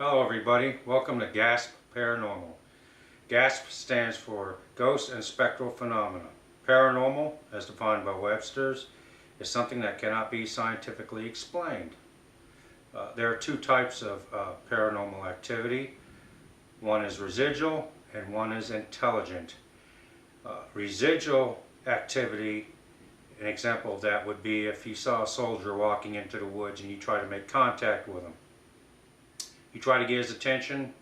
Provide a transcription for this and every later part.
Hello everybody, welcome to GASP Paranormal. GASP stands for Ghost and Spectral Phenomena. Paranormal, as defined by Webster's, is something that cannot be scientifically explained. There are two types of paranormal activity. One is residual and one is intelligent. Residual activity, an example of that would be if you saw a soldier walking into the woods and you try to make contact with him. You try to get his attention,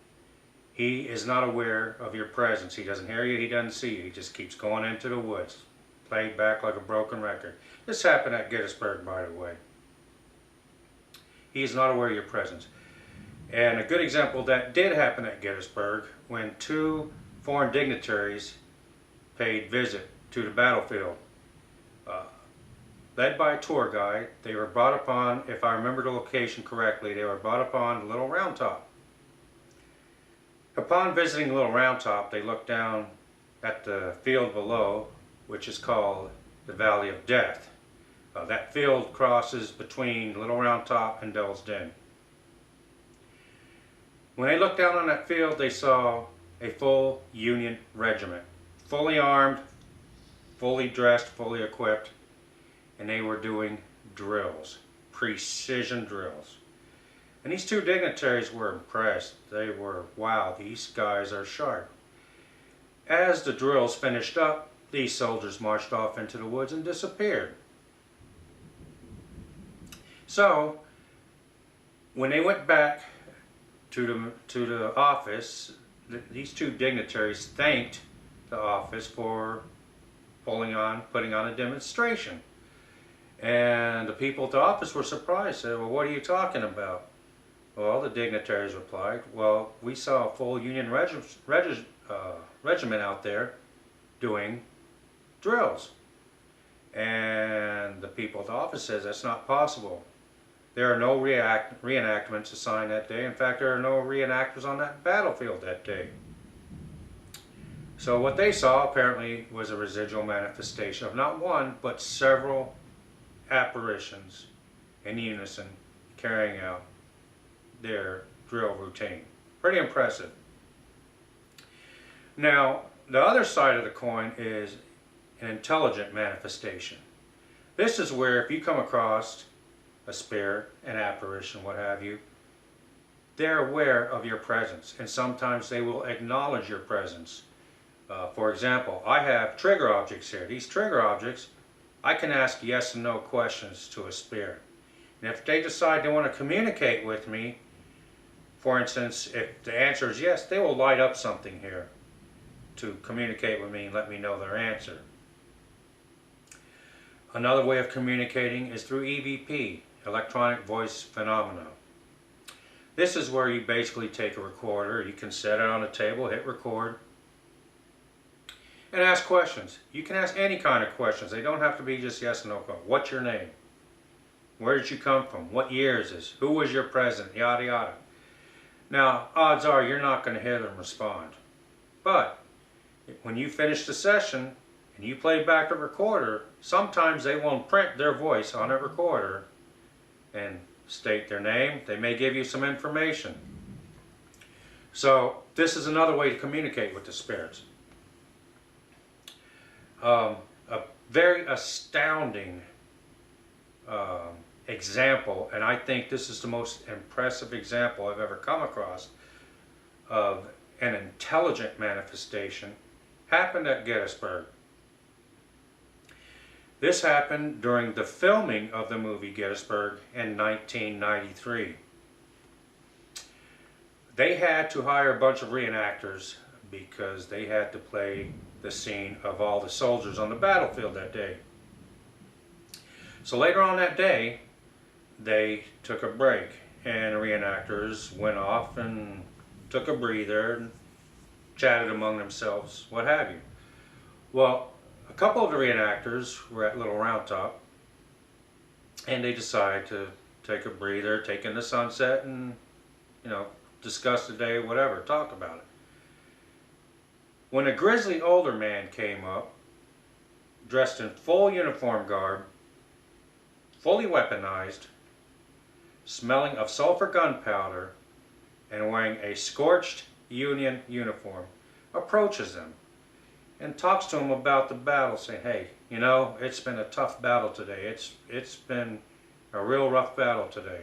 he is not aware of your presence. He doesn't hear you, he doesn't see you. He just keeps going into the woods, played back like a broken record. This happened at Gettysburg, by the way. He is not aware of your presence. And a good example that did happen at Gettysburg when two foreign dignitaries paid visit to the battlefield. Led by a tour guide, they were brought upon, if I remember the location correctly, they were brought upon Little Round Top. Upon visiting Little Round Top, they looked down at the field below, which is called the Valley of Death. That field crosses between Little Round Top and Devil's Den. When they looked down on that field, they saw a full Union regiment, fully armed, fully dressed, fully equipped, and they were doing drills, precision drills. And these two dignitaries were impressed. They were, wow, these guys are sharp. As the drills finished up, these soldiers marched off into the woods and disappeared. So, when they went back to the office, these two dignitaries thanked the office for putting on a demonstration. And the people at the office were surprised, said, well, what are you talking about? Well, the dignitaries replied, well, we saw a full Union regiment out there doing drills. And the people at the office says, that's not possible. There are no reenactments assigned that day. In fact, there are no reenactors on that battlefield that day. So what they saw apparently was a residual manifestation of not one, but several apparitions in unison carrying out their drill routine. Pretty impressive. Now, the other side of the coin is an intelligent manifestation. This is where if you come across a spirit, an apparition, what have you, they're aware of your presence, and sometimes they will acknowledge your presence. For example, I have trigger objects here. These trigger objects, I can ask yes and no questions to a spirit. And if they decide they want to communicate with me, for instance, if the answer is yes, they will light up something here to communicate with me and let me know their answer. Another way of communicating is through EVP, electronic voice phenomena. This is where you basically take a recorder, you can set it on a table, hit record, and ask questions. You can ask any kind of questions. They don't have to be just yes and no. What's your name? Where did you come from? What year is this? Who was your president? Yada yada. Now, odds are you're not going to hear them respond. But when you finish the session and you play back the recorder, sometimes they will print their voice on a recorder and state their name. They may give you some information. So this is another way to communicate with the spirits. A very astounding example, and I think this is the most impressive example I've ever come across of an intelligent manifestation, happened at Gettysburg. This happened during the filming of the movie Gettysburg in 1993. They had to hire a bunch of reenactors because they had to play the scene of all the soldiers on the battlefield that day. So later on that day, they took a break and the reenactors went off and took a breather and chatted among themselves, what have you. Well, a couple of the reenactors were at Little Round Top and they decided to take a breather, take in the sunset and, discuss the day, whatever, talk about it. When a grizzly older man came up, dressed in full uniform garb, fully weaponized, smelling of sulfur gunpowder, and wearing a scorched Union uniform approaches them and talks to him about the battle, saying, hey, you know, it's been a tough battle today. It's been a real rough battle today.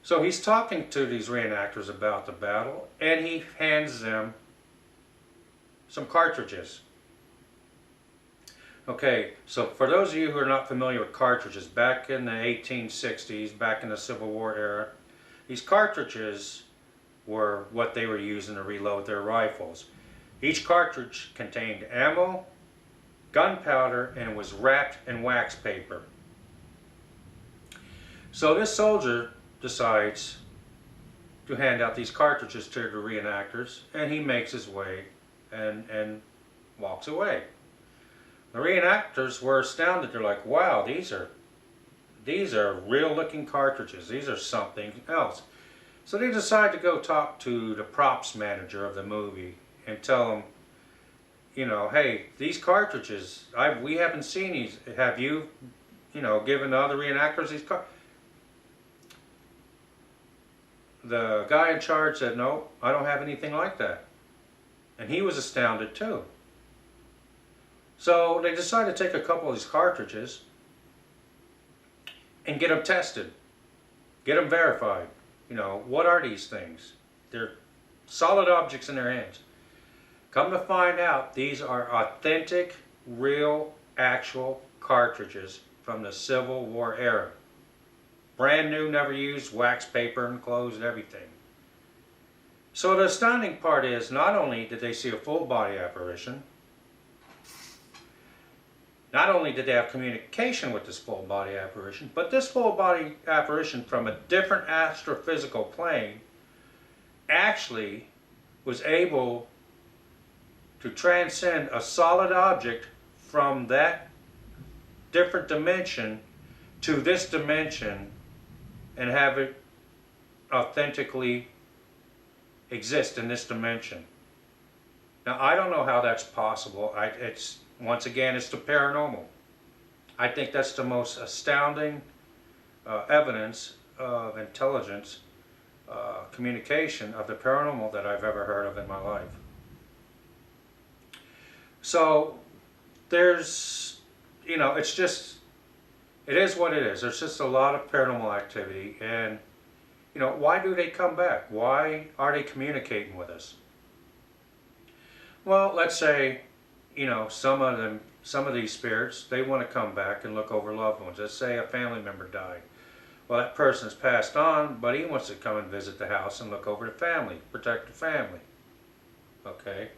So he's talking to these reenactors about the battle, and he hands them some cartridges. Okay, so for those of you who are not familiar with cartridges, back in the 1860s, back in the Civil War era, these cartridges were what they were using to reload their rifles. Each cartridge contained ammo, gunpowder, and was wrapped in wax paper. So this soldier decides to hand out these cartridges to the reenactors, and he makes his way and walks away. The reenactors were astounded. They're like, wow, these are real looking cartridges. These are something else. So they decide to go talk to the props manager of the movie and tell him, you know, hey, these cartridges, we haven't seen these. Have you, given the other reenactors these cartridges? The guy in charge said, no, I don't have anything like that. And he was astounded too. So they decided to take a couple of these cartridges and get them tested, get them verified. You know, what are these things? They're solid objects in their hands. Come to find out, these are authentic, real, actual cartridges from the Civil War era. Brand new, never used, wax paper enclosed, everything. So the astounding part is, not only did they see a full body apparition, not only did they have communication with this full body apparition, but this full body apparition from a different astrophysical plane actually was able to transcend a solid object from that different dimension to this dimension and have it authentically exist in this dimension. Now, I don't know how that's possible. Once again, it's the paranormal. I think that's the most astounding evidence of intelligence, communication of the paranormal that I've ever heard of in my life. So there's, it is what it is. There's just a lot of paranormal activity, and why do they come back? Why are they communicating with us? Well, let's say, some of these spirits, they want to come back and look over loved ones. Let's say a family member died. Well, that person's passed on, but he wants to come and visit the house and look over the family, protect the family. Okay?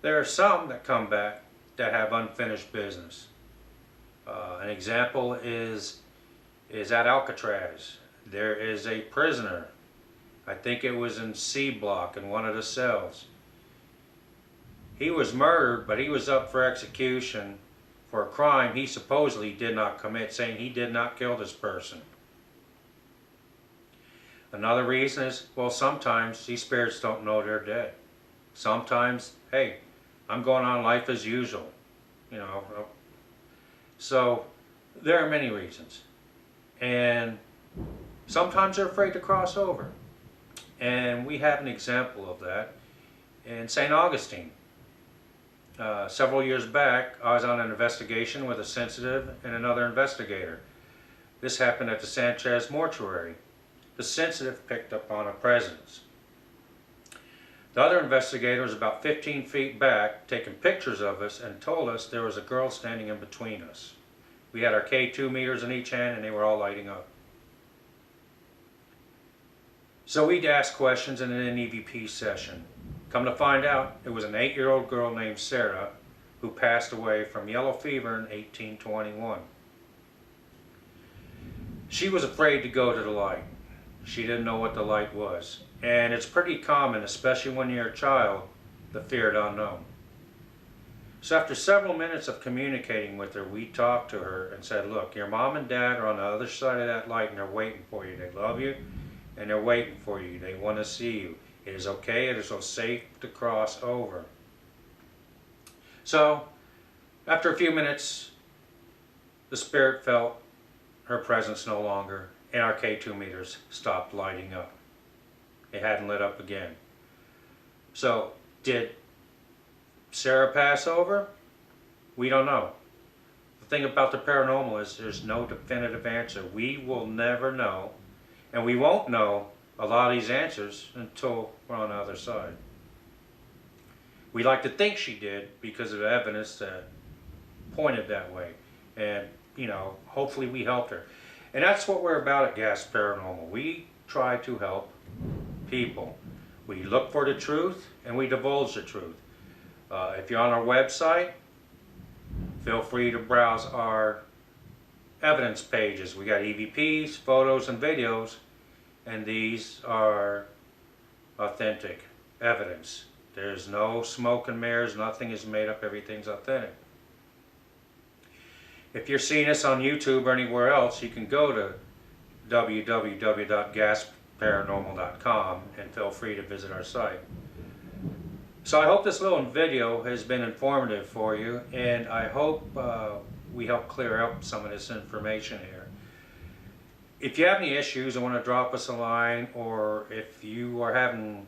There are some that come back that have unfinished business. An example is at Alcatraz. There is a prisoner. I think it was in C block in one of the cells. He was murdered, but he was up for execution for a crime he supposedly did not commit, saying he did not kill this person. Another reason is, well, sometimes these spirits don't know they're dead. Sometimes, hey, I'm going on life as usual. So there are many reasons. And sometimes they're afraid to cross over. And we have an example of that in St. Augustine. Several years back, I was on an investigation with a sensitive and another investigator. This happened at the Sanchez mortuary. The sensitive picked up on a presence. The other investigator was about 15 feet back, taking pictures of us, and told us there was a girl standing in between us. We had our K2 meters in each hand, and they were all lighting up. So we'd ask questions in an EVP session. Come to find out, it was an 8-year-old girl named Sarah who passed away from yellow fever in 1821. She was afraid to go to the light. She didn't know what the light was. And it's pretty common, especially when you're a child, the fear of the unknown. So after several minutes of communicating with her, we talked to her and said, look, your mom and dad are on the other side of that light and they're waiting for you. They love you and they're waiting for you. They want to see you. It is okay, it is so safe to cross over. So, after a few minutes, the spirit felt her presence no longer, and our K2 meters stopped lighting up. it hadn't lit up again. So, did Sarah pass over? We don't know. The thing about the paranormal is there's no definitive answer. We will never know, and we won't know a lot of these answers until we're on the other side. We like to think she did because of the evidence that pointed that way, and hopefully we helped her. And that's what we're about at Gasp Paranormal. We try to help people. We look for the truth and we divulge the truth. If you're on our website, feel free to browse our evidence pages. We got EVPs, photos, and videos, and these are authentic evidence. There's no smoke and mirrors, nothing is made up, everything's authentic. If you're seeing us on YouTube or anywhere else, you can go to www.gasparanormal.com and feel free to visit our site. So I hope this little video has been informative for you, and I hope we help clear up some of this information here. If you have any issues and want to drop us a line, or if you are having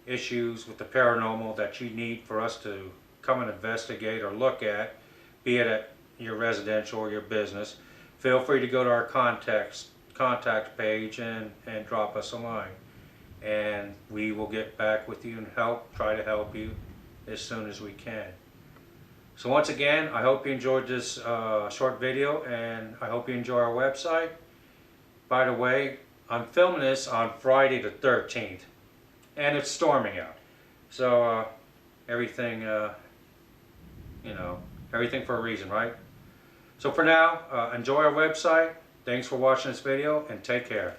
issues with the paranormal that you need for us to come and investigate or look at, be it at your residential or your business, feel free to go to our contact page and drop us a line. And we will get back with you and try to help you as soon as we can. So once again, I hope you enjoyed this short video, and I hope you enjoy our website. By the way, I'm filming this on Friday the 13th, and it's storming out. So everything, everything for a reason, right? So for now, enjoy our website. Thanks for watching this video, and take care.